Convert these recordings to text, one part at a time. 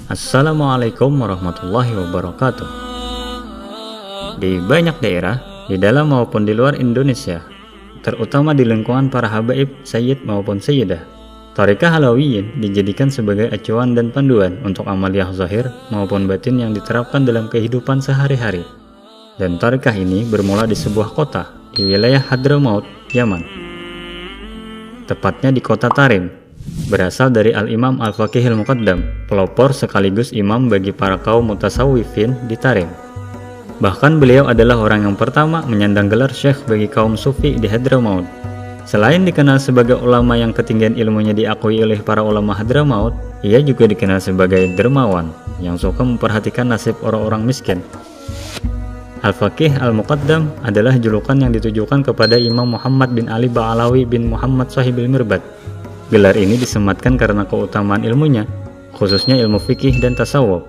Assalamualaikum warahmatullahi wabarakatuh. Di banyak daerah, di dalam maupun di luar Indonesia, terutama di lingkungan para habaib, sayyid maupun sayyidah, Thariqah Alawiyin dijadikan sebagai acuan dan panduan untuk amaliyah zahir maupun batin yang diterapkan dalam kehidupan sehari-hari. Dan thariqah ini bermula di sebuah kota di wilayah Hadramaut, Yaman. Tepatnya di kota Tarim, berasal dari Al-Imam Al-Faqih Al-Muqaddam, pelopor sekaligus imam bagi para kaum mutasawwifin di Tarim. Bahkan beliau adalah orang yang pertama menyandang gelar syekh bagi kaum sufi di Hadramaut. Selain dikenal sebagai ulama yang ketinggian ilmunya diakui oleh para ulama Hadramaut, ia juga dikenal sebagai dermawan yang suka memperhatikan nasib orang-orang miskin. Al-Faqih Al-Muqaddam adalah julukan yang ditujukan kepada Imam Muhammad bin Ali Ba'alawi bin Muhammad Shahibil Mirbad. Gelar ini disematkan karena keutamaan ilmunya, khususnya ilmu fikih dan tasawuf.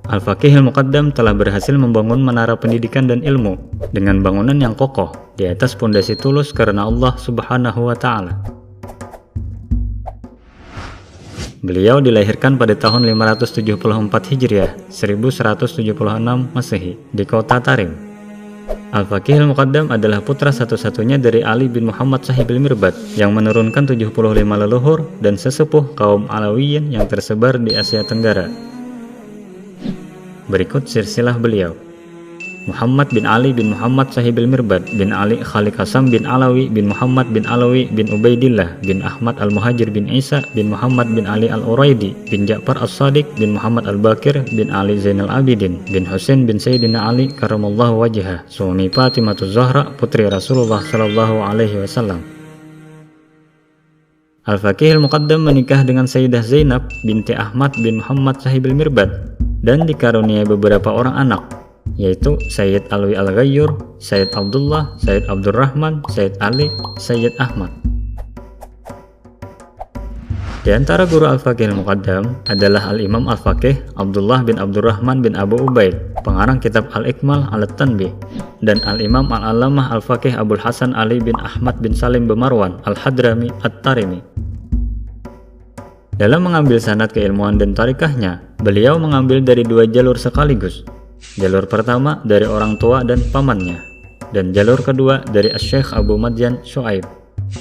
Al-Faqih Al-Muqaddam telah berhasil membangun menara pendidikan dan ilmu dengan bangunan yang kokoh di atas pondasi tulus karena Allah Subhanahu wa Ta'ala. Beliau dilahirkan pada tahun 574 Hijriah, 1176 Masehi, di kota Tarim. Al-Faqih Al-Muqaddam adalah putra satu-satunya dari Ali bin Muhammad Shahibil Mirbad yang menurunkan 75 leluhur dan sesepuh kaum Alawiyin yang tersebar di Asia Tenggara. Berikut silsilah beliau: Muhammad bin Ali bin Muhammad Shahibil Mirbad bin Ali Khaliq Hasan bin Alawi bin Muhammad bin Alawi bin Ubaidillah bin Ahmad Al-Muhajir bin Isa bin Muhammad bin Ali Al-Uraidi bin Ja'far As-Sadiq bin Muhammad Al-Bakir bin Ali Zainal Abidin bin Husain bin Sayyidina Ali karamallahu wajhah, suami Fatimah Zahra putri Rasulullah sallallahu alaihi wasallam. Al-Faqih Al-Muqaddam menikah dengan Sayyidah Zainab binti Ahmad bin Muhammad Shahibil Mirbad dan dikaruniai beberapa orang anak, yaitu Sayyid Alwi Al-Ghayyur, Sayyid Abdullah, Sayyid Abdurrahman, Sayyid Ali, Sayyid Ahmad. Di antara guru Al-Faqih Al-Muqaddam adalah Al-Imam Al-Faqih Abdullah bin Abdurrahman bin Abu Ubaid, pengarang kitab Al-Ikmal Al-Tanbih, dan Al-Imam Al-Allamah Al-Faqih Abul Hasan Ali bin Ahmad bin Salim bin Marwan Al-Hadrami At-Tarimi. Dalam mengambil sanad keilmuan dan tarikahnya, beliau mengambil dari dua jalur sekaligus. Jalur pertama dari orang tua dan pamannya, dan jalur kedua dari Asy-Syaikh Abu Madyan Syuaib,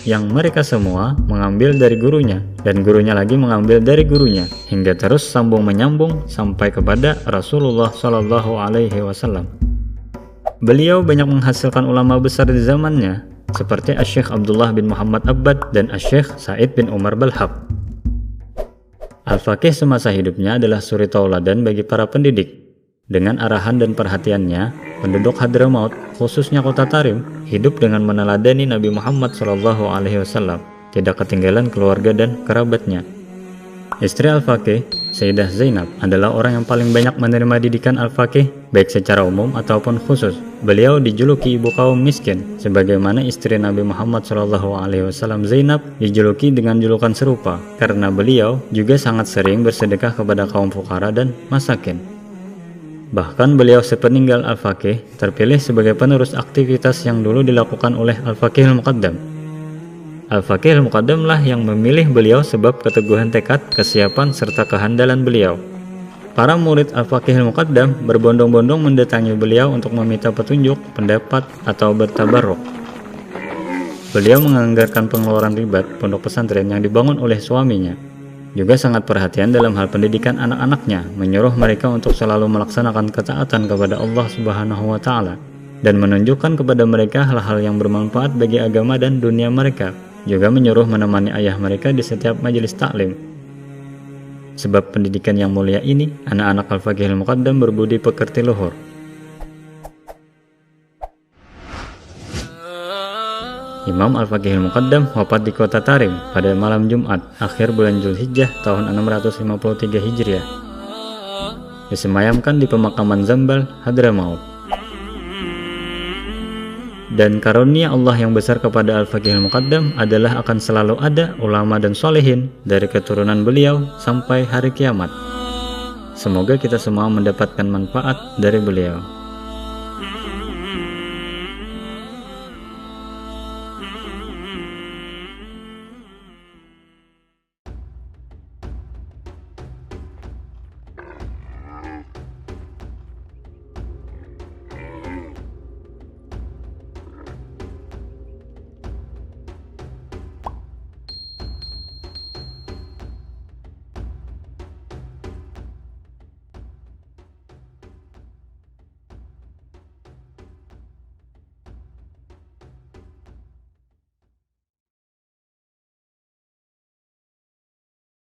yang mereka semua mengambil dari gurunya, dan gurunya lagi mengambil dari gurunya, hingga terus sambung menyambung sampai kepada Rasulullah Shallallahu Alaihi Wasallam. Beliau banyak menghasilkan ulama besar di zamannya, seperti Asy-Syaikh Abdullah bin Muhammad Abbad dan Asy-Syaikh Sa'id bin Umar Balhaq. Al-Faqih semasa hidupnya adalah suri tauladan bagi para pendidik. Dengan arahan dan perhatiannya, penduduk Hadramaut, khususnya kota Tarim, hidup dengan meneladani Nabi Muhammad SAW, tidak ketinggalan keluarga dan kerabatnya. Istri Al-Faqih, Sayyidah Zainab, adalah orang yang paling banyak menerima didikan Al-Faqih, baik secara umum ataupun khusus. Beliau dijuluki ibu kaum miskin, sebagaimana istri Nabi Muhammad SAW Zainab dijuluki dengan julukan serupa, karena beliau juga sangat sering bersedekah kepada kaum fukara dan masakin. Bahkan beliau sepeninggal Al-Faqih terpilih sebagai penerus aktivitas yang dulu dilakukan oleh Al-Faqih Al-Muqaddam. Al-Faqih Al-Muqaddam lah yang memilih beliau sebab keteguhan tekad, kesiapan, serta kehandalan beliau. Para murid Al-Faqih Al-Muqaddam berbondong-bondong mendatangi beliau untuk meminta petunjuk, pendapat, atau bertabarruk. Beliau menganggarkan pengeluaran ribat pondok pesantren yang dibangun oleh suaminya. Juga sangat perhatian dalam hal pendidikan anak-anaknya, menyuruh mereka untuk selalu melaksanakan ketaatan kepada Allah Subhanahu wa Ta'ala, dan menunjukkan kepada mereka hal-hal yang bermanfaat bagi agama dan dunia mereka. Juga menyuruh menemani ayah mereka di setiap majelis taklim. Sebab pendidikan yang mulia ini, anak-anak Al-Faqih Al-Muqaddam berbudi pekerti luhur. Imam Al-Faqih Al-Muqaddam wafat di kota Tarim pada malam Jumat, akhir bulan Zulhijjah tahun 653 Hijriah. Disemayamkan di pemakaman Zambal, Hadramaut. Dan karunia Allah yang besar kepada Al-Faqih Al-Muqaddam adalah akan selalu ada ulama dan solehin dari keturunan beliau sampai hari kiamat. Semoga kita semua mendapatkan manfaat dari beliau.